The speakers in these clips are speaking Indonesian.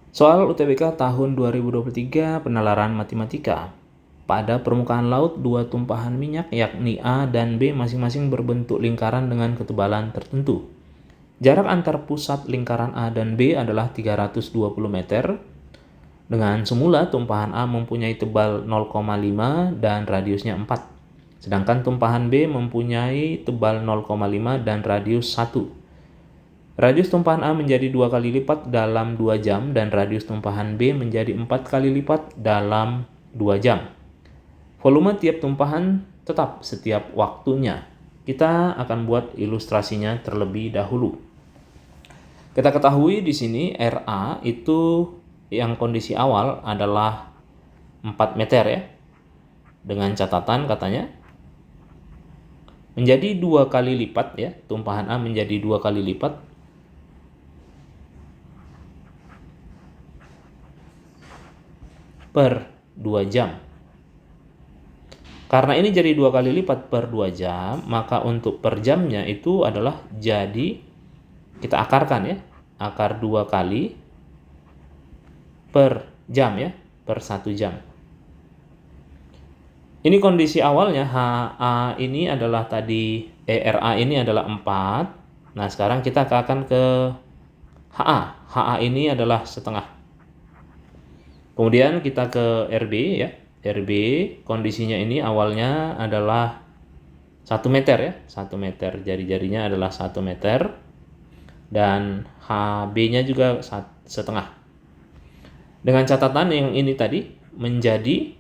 Soal UTBK tahun 2023 penalaran matematika. Pada permukaan laut, dua tumpahan minyak yakni A dan B masing-masing berbentuk lingkaran dengan ketebalan tertentu. Jarak antar pusat lingkaran A dan B adalah 320 meter. Dengan semula, tumpahan A mempunyai tebal 0,5 dan radiusnya 4. Sedangkan tumpahan B mempunyai tebal 0,5 dan radius 1. Radius tumpahan A menjadi 2 kali lipat dalam 2 jam dan radius tumpahan B menjadi 4 kali lipat dalam 2 jam. Volume tiap tumpahan tetap setiap waktunya. Kita akan buat ilustrasinya terlebih dahulu. Kita ketahui di sini RA itu yang kondisi awal adalah 4 meter ya. Dengan catatan katanya menjadi 2 kali lipat ya. Tumpahan A menjadi 2 kali lipat per 2 jam. Karena ini jadi 2 kali lipat per 2 jam, maka untuk per jamnya itu adalah jadi, kita akarkan ya, akar 2 kali per jam ya, per 1 jam. Ini kondisi awalnya, HA ini adalah tadi, RA ini adalah 4. Nah sekarang kita akan ke HA. HA ini adalah setengah. Kemudian kita ke RB ya. RB kondisinya ini awalnya adalah 1 meter ya. 1 meter, jari-jarinya adalah 1 meter. Dan HB-nya juga setengah. Dengan catatan yang ini tadi menjadi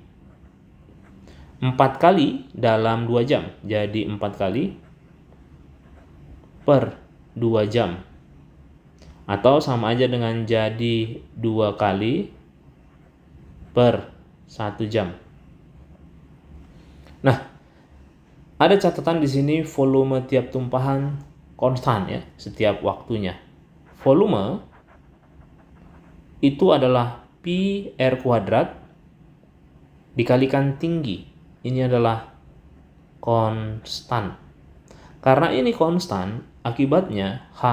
4 kali dalam 2 jam. Jadi 4 kali per 2 jam. Atau sama aja dengan jadi 2 kali per 1 jam. Nah, ada catatan di sini volume tiap tumpahan konstan ya, setiap waktunya. Volume itu adalah pi R kuadrat dikalikan tinggi. Ini adalah konstan. Karena ini konstan, akibatnya H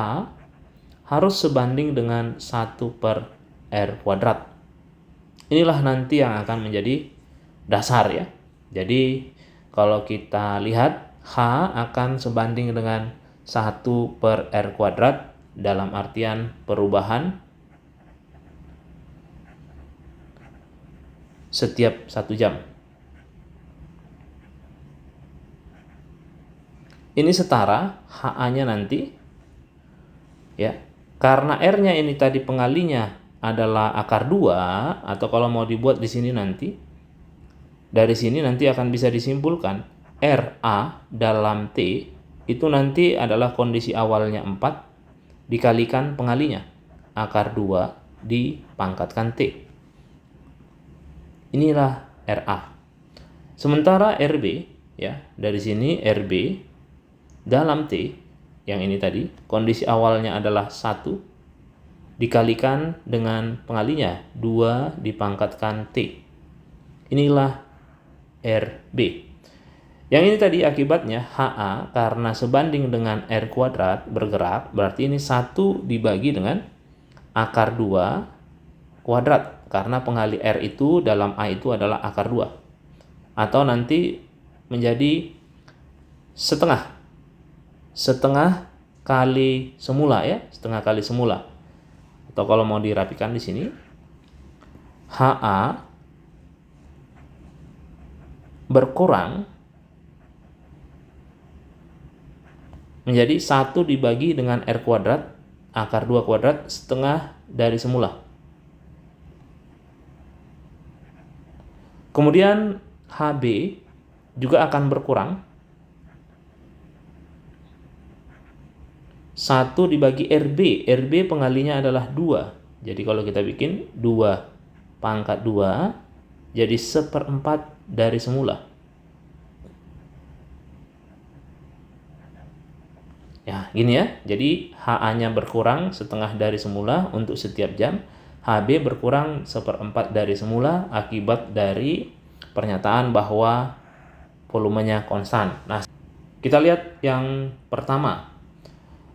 harus sebanding dengan 1 per R kuadrat. Inilah nanti yang akan menjadi dasar ya. Jadi kalau kita lihat H akan sebanding dengan 1 per R kuadrat dalam artian perubahan setiap 1 jam. Ini setara HA-nya nanti ya. Karena R-nya ini tadi pengalinya adalah akar 2, atau kalau mau dibuat di sini nanti, dari sini nanti akan bisa disimpulkan RA dalam T itu nanti adalah kondisi awalnya 4 dikalikan pengalinya, akar 2 dipangkatkan T. Inilah RA. Sementara RB ya, dari sini RB dalam T yang ini tadi, kondisi awalnya adalah 1 dikalikan dengan pengalinya 2 dipangkatkan T. Inilah RB. Yang ini tadi akibatnya HA karena sebanding dengan R kuadrat bergerak, berarti ini 1 dibagi dengan akar 2 kuadrat. Karena pengali R itu dalam A itu adalah akar 2. Atau nanti menjadi setengah. Setengah kali semula ya, setengah kali semula. Atau kalau mau dirapikan di sini, HA berkurang menjadi 1 dibagi dengan R kuadrat, akar 2 kuadrat, setengah dari semula. Kemudian HB juga akan berkurang 1 dibagi RB. RB pengalinya adalah 2. Jadi kalau kita bikin 2 pangkat 2 jadi 1/4 dari semula. Ya, gini ya. Jadi HA-nya berkurang setengah dari semula untuk setiap jam. HB berkurang 1/4 dari semula akibat dari pernyataan bahwa volumenya konstan. Nah, kita lihat yang pertama.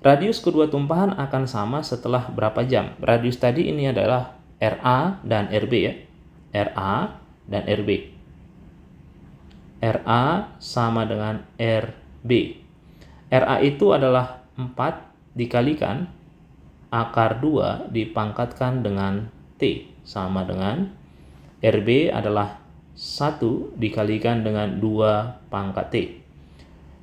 Radius kedua tumpahan akan sama setelah berapa jam? Radius tadi ini adalah RA dan RB ya. RA dan RB. RA sama dengan RB. RA itu adalah 4 dikalikan akar 2 dipangkatkan dengan T sama dengan RB adalah 1 dikalikan dengan 2 pangkat T.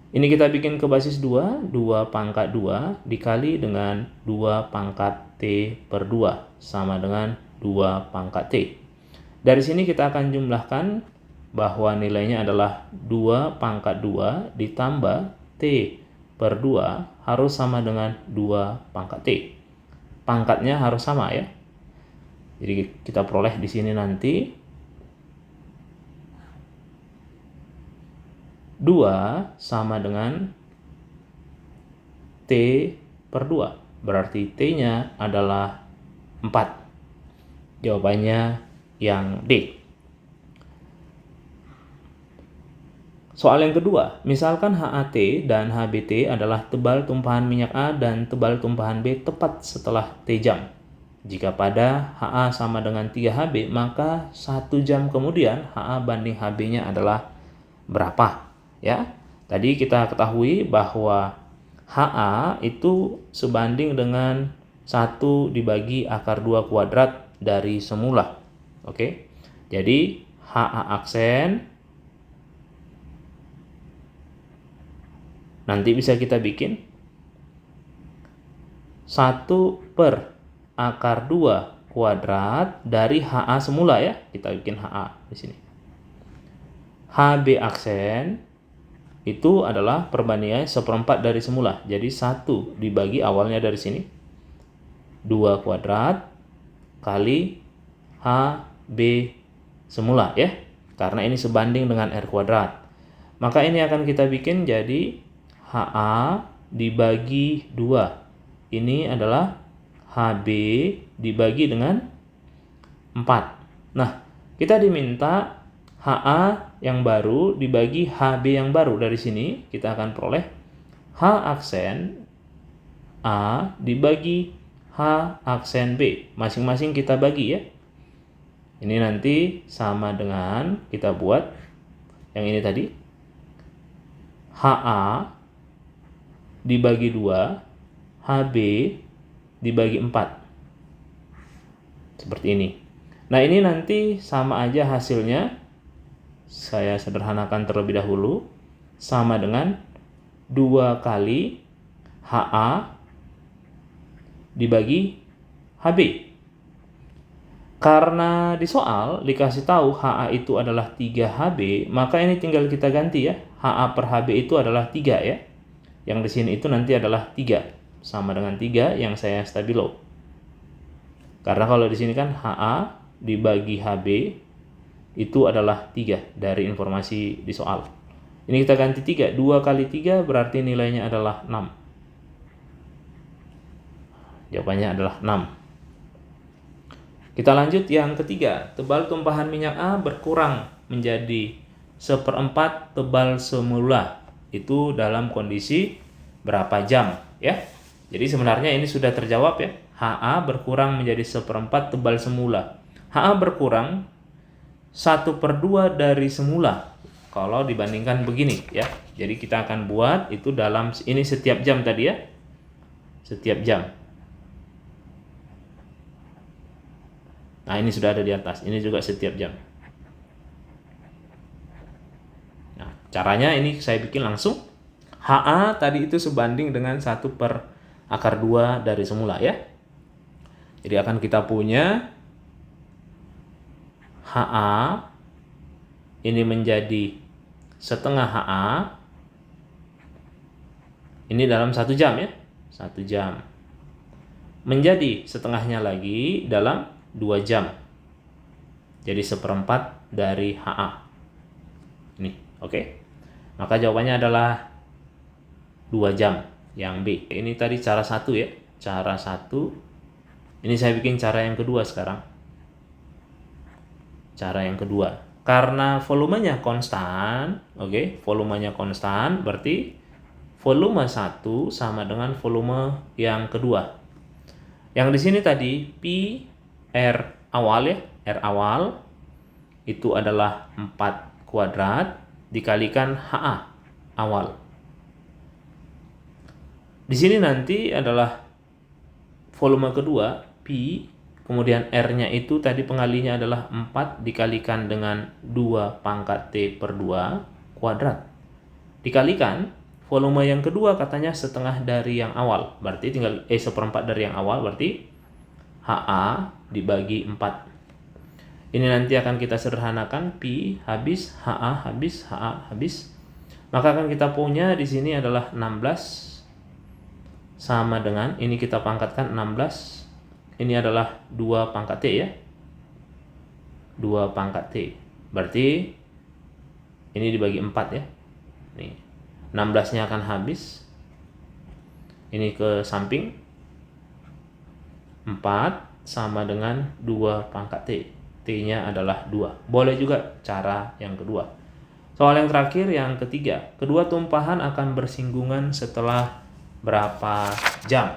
Ini kita bikin ke basis 2, 2 pangkat 2 dikali dengan 2 pangkat T per 2 sama dengan 2 pangkat T. Dari sini kita akan jumlahkan bahwa nilainya adalah 2 pangkat 2 ditambah T per 2 harus sama dengan 2 pangkat T. Pangkatnya harus sama ya. Jadi kita peroleh di sini nanti 2 sama dengan T per 2. Berarti T-nya adalah 4. Jawabannya yang D. Soal yang kedua, misalkan HAT dan HBT adalah tebal tumpahan minyak A dan tebal tumpahan B tepat setelah T jam. Jika pada HA sama dengan 3HB, maka 1 jam kemudian HA banding HB-nya adalah berapa? Ya, tadi kita ketahui bahwa HA itu sebanding dengan 1 dibagi akar 2 kuadrat dari semula. Oke, jadi HA aksen nanti bisa kita bikin 1 per akar 2 kuadrat dari HA semula ya. Kita bikin HA di sini. HB aksen itu adalah perbandingannya 1/4 dari semula. Jadi 1 dibagi awalnya dari sini 2 kuadrat kali HB semula ya. Karena ini sebanding dengan R kuadrat. Maka ini akan kita bikin jadi HA dibagi 2. Ini adalah HB dibagi dengan 4. Nah, kita diminta HA yang baru dibagi HB yang baru. Dari sini kita akan peroleh H aksen A dibagi H aksen B. Masing-masing kita bagi ya. Ini nanti sama dengan kita buat yang ini tadi. HA dibagi 2, HB dibagi 4. Seperti ini. Nah, ini nanti sama aja hasilnya. Saya sederhanakan terlebih dahulu. Sama dengan 2 kali HA dibagi HB. Karena di soal dikasih tahu HA itu adalah 3HB, maka ini tinggal kita ganti ya. HA per HB itu adalah 3 ya. Yang di sini itu nanti adalah 3. Sama dengan 3 yang saya stabilo. Karena kalau di sini kan HA dibagi HB itu adalah 3 dari informasi di soal. Ini kita ganti 3. 2 kali 3 berarti nilainya adalah 6. Jawabannya adalah 6. Kita lanjut yang ketiga. Tebal tumpahan minyak A berkurang menjadi 1/4 tebal semula. Itu dalam kondisi berapa jam ya. Jadi sebenarnya ini sudah terjawab ya. HA berkurang menjadi 1/4 tebal semula. HA berkurang 1/2 dari semula. Kalau dibandingkan begini ya. Jadi kita akan buat itu dalam ini setiap jam tadi ya. Setiap jam. Nah, ini sudah ada di atas. Ini juga setiap jam. Nah, caranya ini saya bikin langsung. HA tadi itu sebanding dengan 1 per akar 2 dari semula ya. Jadi akan kita punya HA ini menjadi setengah HA. Ini dalam 1 jam ya. 1 jam. Menjadi setengahnya lagi dalam 2 jam. Jadi 1/4 dari HA. Ini, oke. Maka jawabannya adalah 2 jam yang B. Ini tadi cara 1 ya. Cara 1. Ini saya bikin cara yang kedua sekarang. Cara yang kedua. Karena volumenya konstan, oke, volumenya konstan berarti volume 1 sama dengan volume yang kedua. Yang di sini tadi P R awal ya, R awal itu adalah 4 kuadrat dikalikan HA awal. Di sini nanti adalah volume kedua, P, kemudian R-nya itu tadi pengalinya adalah 4 dikalikan dengan 2 pangkat T per 2 kuadrat. Dikalikan volume yang kedua katanya setengah dari yang awal, berarti tinggal seperempat dari yang awal, berarti HA dibagi 4. Ini nanti akan kita sederhanakan, P habis, HA habis, HA habis. Maka akan kita punya di sini adalah 16 sama dengan, ini kita pangkatkan 16. Ini adalah 2 pangkat T ya. 2 pangkat T. Berarti ini dibagi 4 ya. Nih. 16-nya akan habis. Ini ke samping. 4 sama dengan 2 pangkat T. T-nya adalah 2. Boleh juga cara yang kedua. Soal yang terakhir, yang ketiga. Kedua tumpahan akan bersinggungan setelah berapa jam?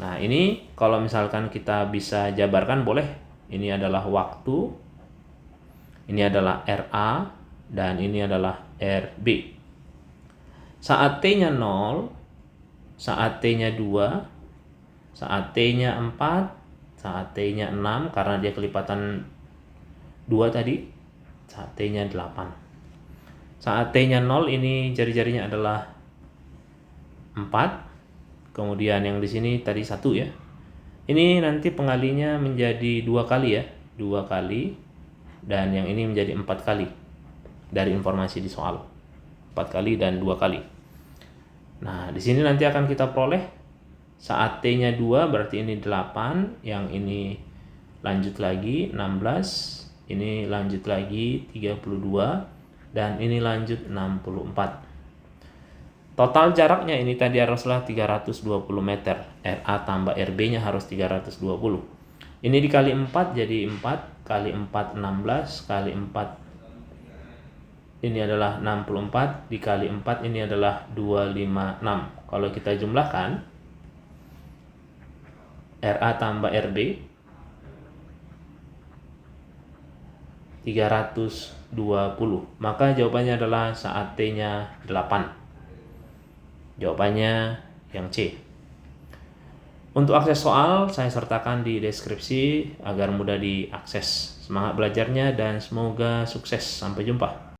Nah, ini kalau misalkan kita bisa jabarkan boleh. Ini adalah waktu. Ini adalah RA. Dan ini adalah RB. Saat T-nya 0, saat T-nya 2, saat T-nya 4, saat T-nya 6, karena dia kelipatan 2 tadi, saat T-nya 8. Saat T-nya 0 ini jari-jarinya adalah 4. Kemudian yang di sini tadi 1 ya. Ini nanti pengalinya menjadi 2 kali ya. 2 kali. Dan yang ini menjadi 4 kali. Dari informasi di soal. 4 kali dan 2 kali. Nah, di sini nanti akan kita peroleh saat T-nya 2 berarti ini 8. Yang ini lanjut lagi 16. Ini lanjut lagi 32 dan ini lanjut 64. Total jaraknya ini tadi haruslah 320 meter. RA tambah RB-nya harus 320. Ini dikali 4 jadi 4 kali 4 16 kali 4 ini adalah 64 dikali 4 ini adalah 256. Kalau kita jumlahkan RA tambah RB 320. Maka jawabannya adalah saat T-nya 8. Jawabannya yang C. Untuk akses soal saya sertakan di deskripsi agar mudah diakses. Semangat belajarnya dan semoga sukses. Sampai jumpa.